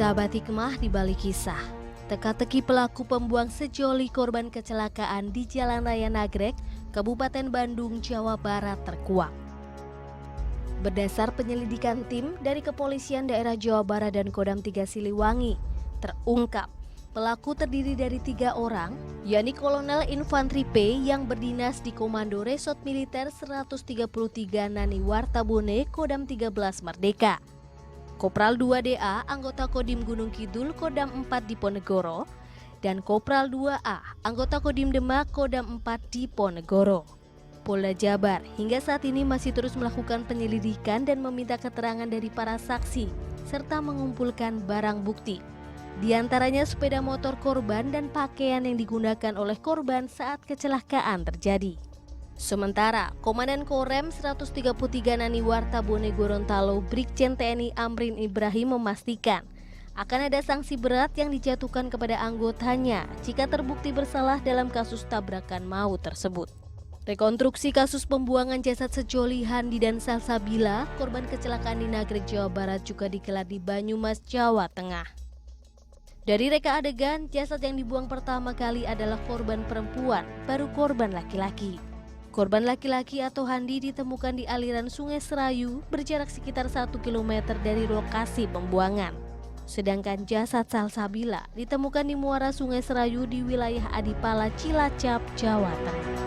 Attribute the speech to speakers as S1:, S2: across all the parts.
S1: Sahabat hikmah di balik kisah, teka-teki pelaku pembuang sejoli korban kecelakaan di Jalan Raya Nagrek, Kabupaten Bandung, Jawa Barat terkuak. Berdasar penyelidikan tim dari Kepolisian Daerah Jawa Barat dan Kodam 3 Siliwangi, terungkap pelaku terdiri dari 3 orang, yakni Kolonel Infantri P yang berdinas di Komando Resort Militer 133 Nani Wartabone, Kodam 13 Merdeka. Kopral 2DA, anggota Kodim Gunung Kidul, Kodam 4 Diponegoro, dan Kopral 2A, anggota Kodim Demak, Kodam 4 Diponegoro. Polda Jabar hingga saat ini masih terus melakukan penyelidikan dan meminta keterangan dari para saksi, serta mengumpulkan barang bukti. Di antaranya sepeda motor korban dan pakaian yang digunakan oleh korban saat kecelakaan terjadi. Sementara, Komandan Korem 133 Nani Wartabone Gorontalo Brigjen TNI Amrin Ibrahim memastikan akan ada sanksi berat yang dijatuhkan kepada anggotanya jika terbukti bersalah dalam kasus tabrakan maut tersebut. Rekonstruksi kasus pembuangan jasad sejoli Handi dan Salsabila, korban kecelakaan di Nagrek, Jawa Barat juga digelar di Banyumas, Jawa Tengah. Dari reka adegan, jasad yang dibuang pertama kali adalah korban perempuan, baru korban laki-laki. Korban laki-laki atau Handi ditemukan di aliran Sungai Serayu berjarak sekitar 1 km dari lokasi pembuangan. Sedangkan jasad Salsabila ditemukan di muara Sungai Serayu di wilayah Adipala, Cilacap, Jawa Tengah.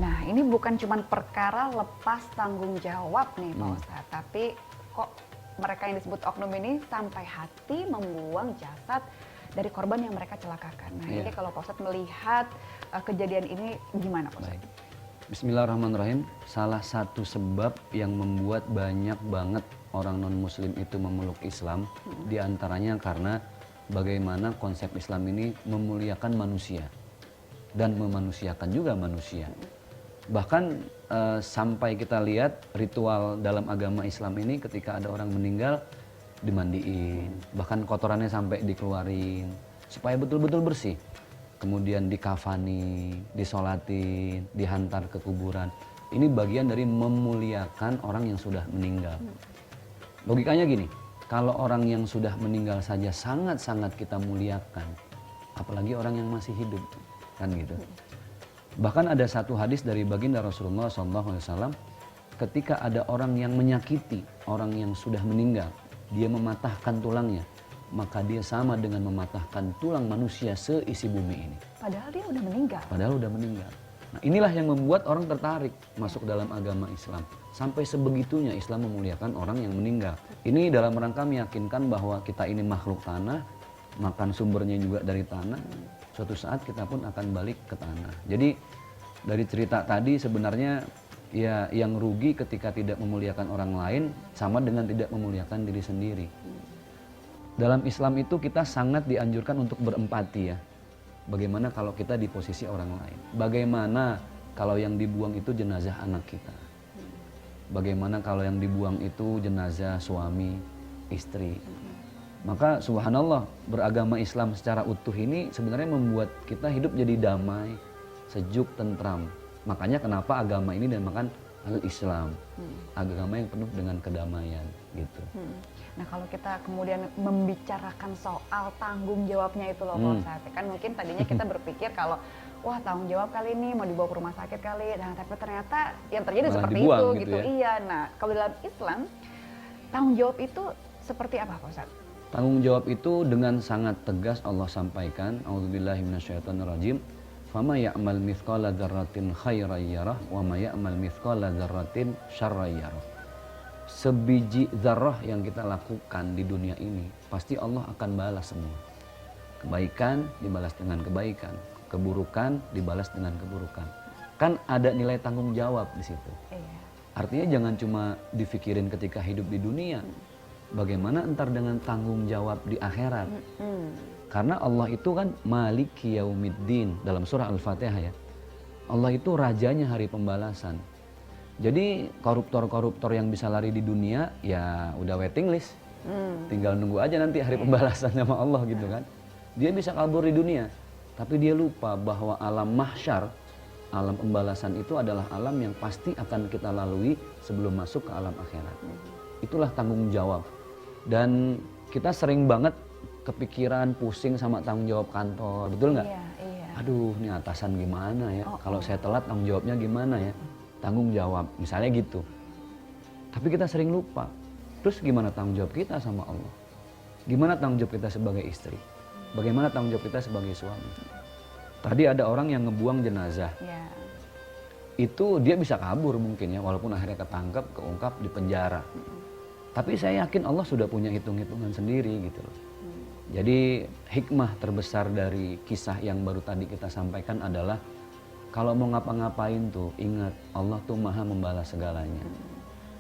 S2: Nah, ini bukan cuma perkara lepas tanggung jawab nih Pak Ustadz, tapi kok mereka yang disebut oknum ini sampai hati membuang jasad dari korban yang mereka celakakan. Nah, ini kalau Pak Ustadz melihat kejadian ini gimana Pak Ustadz?
S3: Bismillahirrahmanirrahim. Salah satu sebab yang membuat banyak banget orang non-muslim itu memeluk Islam, diantaranya karena bagaimana konsep Islam ini memuliakan manusia dan memanusiakan juga manusia. Bahkan sampai kita lihat ritual dalam agama Islam ini ketika ada orang meninggal dimandiin, bahkan kotorannya sampai dikeluarin supaya betul-betul bersih. Kemudian dikafani, disolatin, dihantar ke kuburan. Ini bagian dari memuliakan orang yang sudah meninggal. Logikanya gini, kalau orang yang sudah meninggal saja sangat-sangat kita muliakan, apalagi orang yang masih hidup, kan gitu. Bahkan ada satu hadis dari baginda Rasulullah SAW, ketika ada orang yang menyakiti orang yang sudah meninggal, dia mematahkan tulangnya, maka dia sama dengan mematahkan tulang manusia seisi bumi ini.
S2: Padahal dia udah meninggal.
S3: Padahal udah meninggal. Nah, inilah yang membuat orang tertarik masuk dalam agama Islam. Sampai sebegitunya Islam memuliakan orang yang meninggal. Ini dalam rangka meyakinkan bahwa kita ini makhluk tanah, makan sumbernya juga dari tanah. Suatu saat kita pun akan balik ke tanah. Jadi dari cerita tadi sebenarnya ya yang rugi ketika tidak memuliakan orang lain sama dengan tidak memuliakan diri sendiri. Dalam Islam itu kita sangat dianjurkan untuk berempati ya. Bagaimana kalau kita di posisi orang lain? Bagaimana kalau yang dibuang itu jenazah anak kita? Bagaimana kalau yang dibuang itu jenazah suami, istri? Maka subhanallah, beragama Islam secara utuh ini sebenarnya membuat kita hidup jadi damai, sejuk, tentram. Makanya kenapa agama ini dinamakan al-Islam, agama yang penuh dengan kedamaian gitu.
S2: Nah, kalau kita kemudian membicarakan soal tanggung jawabnya itu loh Pak Ustadz, kan mungkin tadinya kita berpikir kalau wah tanggung jawab kali ini mau dibawa ke rumah sakit kali, nah tapi ternyata yang terjadi
S3: malah
S2: seperti
S3: dibuang
S2: itu
S3: gitu
S2: gitu.
S3: ya.
S2: Iya, nah kalau dalam Islam tanggung jawab itu seperti apa Pak Ustadz?
S3: Tanggung jawab itu dengan sangat tegas Allah sampaikan, a'udzubillahi minasyaitonirrajim, fama ya'mal mithqala dzarratin khairan yarah wa ma ya'mal mithqala dzarratin syarran yarah. Sebiji zarrah yang kita lakukan di dunia ini pasti Allah akan balas semua. Kebaikan dibalas dengan kebaikan, keburukan dibalas dengan keburukan. Kan ada nilai tanggung jawab di situ. Artinya jangan cuma difikirin ketika hidup di dunia. Bagaimana entar dengan tanggung jawab di akhirat? Karena Allah itu kan Maliki Yaumiddin dalam surah Al-Fatihah ya. Allah itu rajanya hari pembalasan. Jadi koruptor-koruptor yang bisa lari di dunia ya udah waiting list. Tinggal nunggu aja nanti hari pembalasan sama Allah gitu kan. Dia bisa kabur di dunia, tapi dia lupa bahwa alam mahsyar, alam pembalasan itu adalah alam yang pasti akan kita lalui sebelum masuk ke alam akhirat. Itulah tanggung jawab. Dan kita sering banget kepikiran pusing sama tanggung jawab kantor, betul nggak?
S2: Iya, iya.
S3: Aduh, ini atasan gimana ya?
S2: Oh,
S3: Kalau
S2: oh.
S3: saya telat tanggung jawabnya gimana ya? Tanggung jawab, misalnya gitu. Tapi kita sering lupa. Terus gimana tanggung jawab kita sama Allah? Gimana tanggung jawab kita sebagai istri? Bagaimana tanggung jawab kita sebagai suami? Tadi ada orang yang ngebuang jenazah.
S2: Ya.
S3: Itu dia bisa kabur mungkin ya, walaupun akhirnya ketangkep, keungkap, di penjara. Tapi saya yakin Allah sudah punya hitung-hitungan sendiri gitu loh. Jadi hikmah terbesar dari kisah yang baru tadi kita sampaikan adalah kalau mau ngapa-ngapain tuh ingat Allah tuh maha membalas segalanya.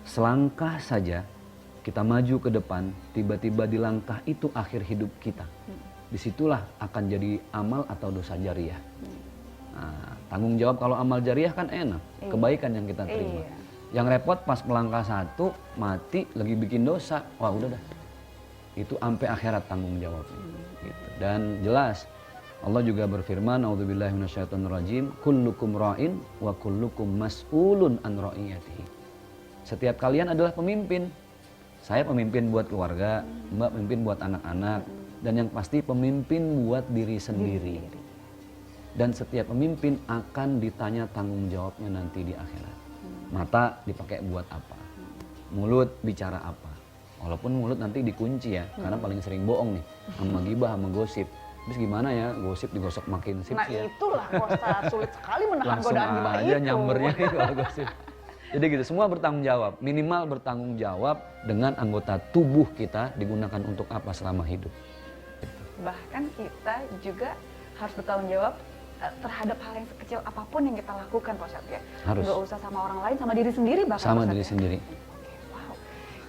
S3: Selangkah saja kita maju ke depan, tiba-tiba di langkah itu akhir hidup kita. Disitulah akan jadi amal atau dosa jariah. Nah, tanggung jawab kalau amal jariah kan enak, kebaikan yang kita terima.
S2: Iya.
S3: Yang repot pas melangkah satu, mati, lagi bikin dosa, wah udah dah. Itu sampai akhirat tanggung jawabnya. Gitu. Dan jelas Allah juga berfirman, A'udzubillahi minasyaitonirrajim, kullukum ra'in wa kullukum mas'ulun an ra'iyatihi. Setiap kalian adalah pemimpin. Saya pemimpin buat keluarga, Mbak pemimpin buat anak-anak, dan yang pasti pemimpin buat diri sendiri. Dan setiap pemimpin akan ditanya tanggung jawabnya nanti di akhirat. Mata dipakai buat apa? Mulut bicara apa? Walaupun mulut nanti dikunci ya, karena paling sering bohong nih, sama gibah, sama gosip. Terus gimana ya, gosip digosok makin sip
S2: Nah
S3: ya.
S2: itulah Ustaz, sulit sekali menahan
S3: Langsung
S2: godaan gibah
S3: aja
S2: itu.
S3: nyambernya kalau gosip. Jadi gitu, semua bertanggung jawab. Minimal bertanggung jawab dengan anggota tubuh kita digunakan untuk apa selama hidup.
S2: Bahkan kita juga harus bertanggung jawab terhadap hal yang sekecil apapun yang kita lakukan Pak Ustadz ya.
S3: Harus.
S2: Nggak usah sama orang lain, sama diri sendiri bahkan
S3: Sama
S2: Pak Ustadz
S3: diri
S2: ya.
S3: sendiri.
S2: Oke, wow.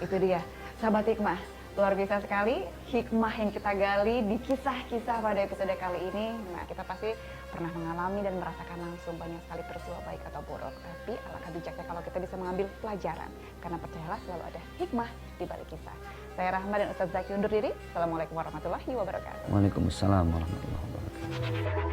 S2: Itu dia, sahabat hikmah. Luar biasa sekali hikmah yang kita gali di kisah-kisah pada episode kali ini. Nah, kita pasti pernah mengalami dan merasakan langsung banyak sekali peristiwa baik atau buruk. Tapi alangkah bijaknya kalau kita bisa mengambil pelajaran. Karena percayalah selalu ada hikmah di balik kisah. Saya Rahma dan Ustadz Zaki undur diri. Assalamualaikum warahmatullahi wabarakatuh.
S3: Waalaikumsalam warahmatullahi wabarakatuh.